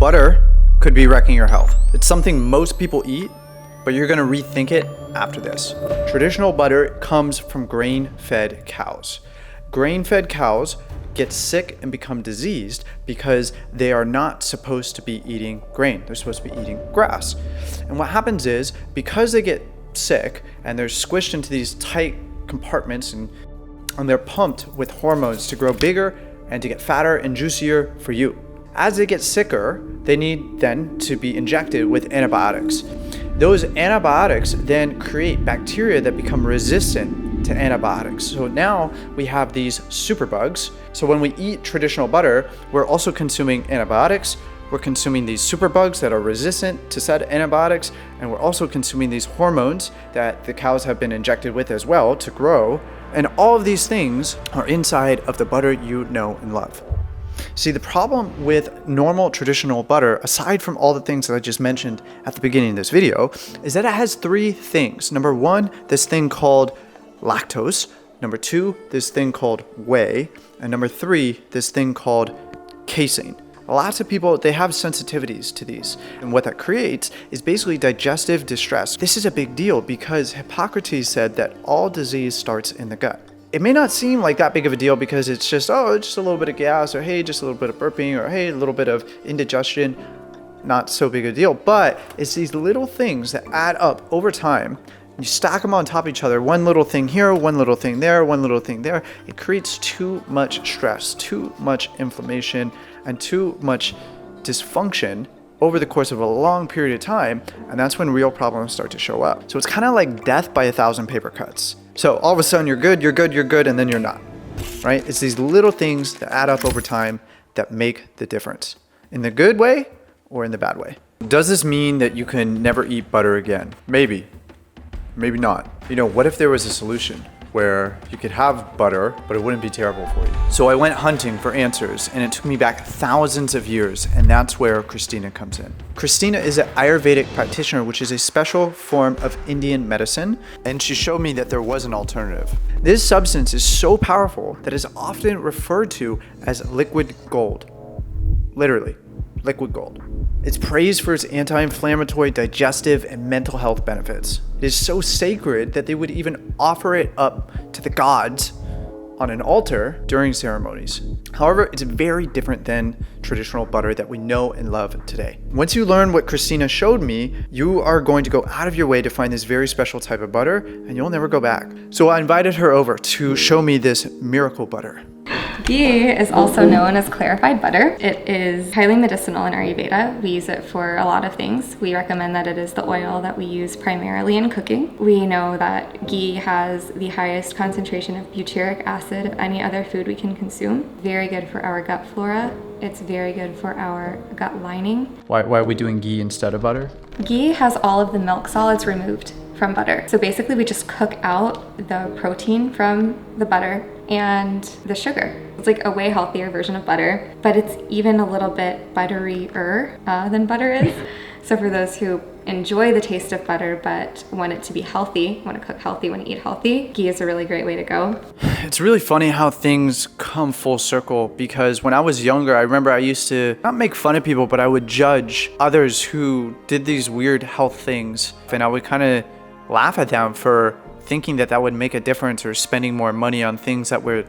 Butter could be wrecking your health. It's something most people eat, but you're gonna rethink it after this. Traditional butter comes from grain-fed cows. Grain-fed cows get sick and become diseased because they are not supposed to be eating grain. They're supposed to be eating grass. And what happens is, because they get sick and they're squished into these tight compartments and they're pumped with hormones to grow bigger and to get fatter and juicier for you. As they get sicker, they need then to be injected with antibiotics. Those antibiotics then create bacteria that become resistant to antibiotics. So now we have these superbugs. So when we eat traditional butter, we're also consuming antibiotics. We're consuming these superbugs that are resistant to said antibiotics, and we're also consuming these hormones that the cows have been injected with as well to grow. And all of these things are inside of the butter you know and love. See, the problem with normal traditional butter, aside from all the things that I just mentioned at the beginning of this video, is that it has three things. Number one, this thing called lactose. Number two, this thing called whey. And number three, this thing called casein. Lots of people, they have sensitivities to these. And what that creates is basically digestive distress. This is a big deal because Hippocrates said that all disease starts in the gut. It may not seem like that big of a deal because it's just, oh, it's just a little bit of gas, or hey, just a little bit of burping, or hey, a little bit of indigestion. Not so big a deal, but it's these little things that add up over time. You stack them on top of each other, one little thing here, one little thing there, one little thing there. It creates too much stress, too much inflammation, and too much dysfunction over the course of a long period of time, and that's when real problems start to show up. So it's kind of like death by 1,000 paper cuts. So all of a sudden you're good, and then you're not, right? It's these little things that add up over time that make the difference, in the good way or in the bad way. Does this mean that you can never eat butter again? Maybe, maybe not. You know, what if there was a solution where you could have butter, but it wouldn't be terrible for you? So I went hunting for answers, and it took me back thousands of years, and that's where Christina comes in. Christina is an Ayurvedic practitioner, which is a special form of Indian medicine, and she showed me that there was an alternative. This substance is so powerful that it's often referred to as liquid gold. Literally, liquid gold. It's praised for its anti-inflammatory, digestive, and mental health benefits. It is so sacred that they would even offer it up to the gods on an altar during ceremonies. However, it's very different than traditional butter that we know and love today. Once you learn what Christina showed me, you are going to go out of your way to find this very special type of butter, and you'll never go back. So I invited her over to show me this miracle butter. Ghee is also known as clarified butter. It is highly medicinal in Ayurveda. We use it for a lot of things. We recommend that it is the oil that we use primarily in cooking. We know that ghee has the highest concentration of butyric acid of any other food we can consume. Very good for our gut flora. It's very good for our gut lining. Why are we doing ghee instead of butter? Ghee has all of the milk solids removed from butter. So basically we just cook out the protein from the butter and the sugar. It's like a way healthier version of butter, but it's even a little bit butterier than butter is. So for those who enjoy the taste of butter but want it to be healthy, want to cook healthy, want to eat healthy, ghee is a really great way to go. It's really funny how things come full circle, because when I was younger, I remember I used to not make fun of people, but I would judge others who did these weird health things, and I would kind of laugh at them for thinking that that would make a difference, or spending more money on things that were,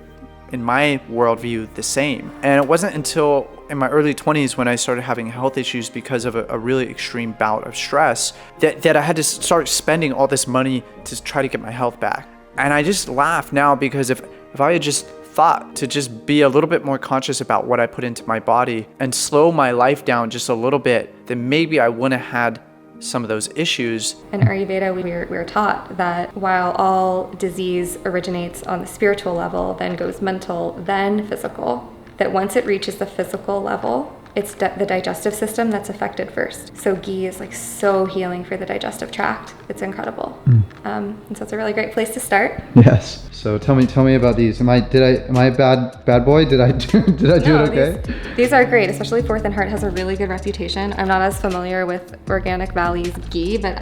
in my worldview, the same. And it wasn't until in my early 20s when I started having health issues because of a really extreme bout of stress that I had to start spending all this money to try to get my health back. And I just laugh now, because if I had just thought to just be a little bit more conscious about what I put into my body and slow my life down just a little bit, then maybe I wouldn't have had some of those issues. In Ayurveda, we're taught that while all disease originates on the spiritual level, then goes mental, then physical, that once it reaches the physical level, it's the digestive system that's affected first. So ghee is like so healing for the digestive tract. It's incredible. And so it's a really great place to start. Yes. So tell me about these. Am I a bad boy? Did I do it okay? These are great, especially Fourth and Heart has a really good reputation. I'm not as familiar with Organic Valley's ghee, but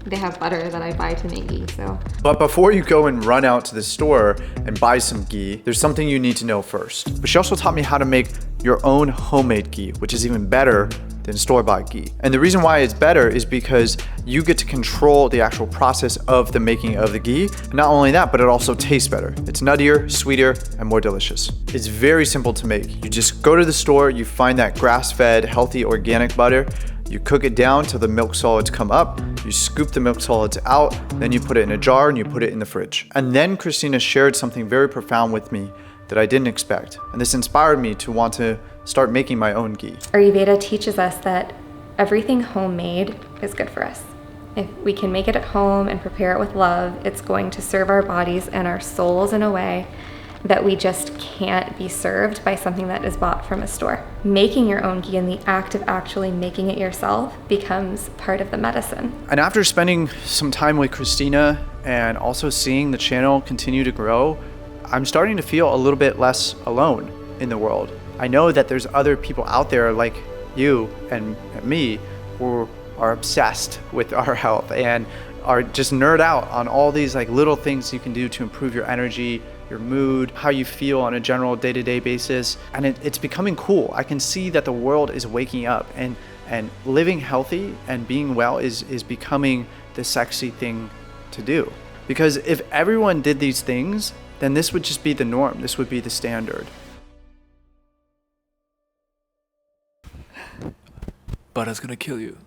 they have butter that I buy to make ghee. So. But before you go and run out to the store and buy some ghee, there's something you need to know first. But she also taught me how to make your own homemade ghee, which is even better than store-bought ghee. And the reason why it's better is because you get to control the actual process of the making of the ghee. And not only that, but it also tastes better. It's nuttier, sweeter, and more delicious. It's very simple to make. You just go to the store, you find that grass-fed, healthy, organic butter, you cook it down till the milk solids come up, you scoop the milk solids out, then you put it in a jar and you put it in the fridge. And then Christina shared something very profound with me that I didn't expect. And this inspired me to want to start making my own ghee. Ayurveda teaches us that everything homemade is good for us. If we can make it at home and prepare it with love, it's going to serve our bodies and our souls in a way that we just can't be served by something that is bought from a store. Making your own ghee and the act of actually making it yourself becomes part of the medicine. And after spending some time with Christina and also seeing the channel continue to grow, I'm starting to feel a little bit less alone in the world. I know that there's other people out there like you and me who are obsessed with our health and are just nerd out on all these like little things you can do to improve your energy, your mood, how you feel on a general day-to-day basis. And it's becoming cool. I can see that the world is waking up and living healthy and being well is becoming the sexy thing to do. Because if everyone did these things, then this would just be the norm. This would be the standard. Butter's gonna kill you.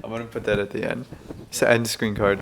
I'm gonna put that at the end. It's the end screen card.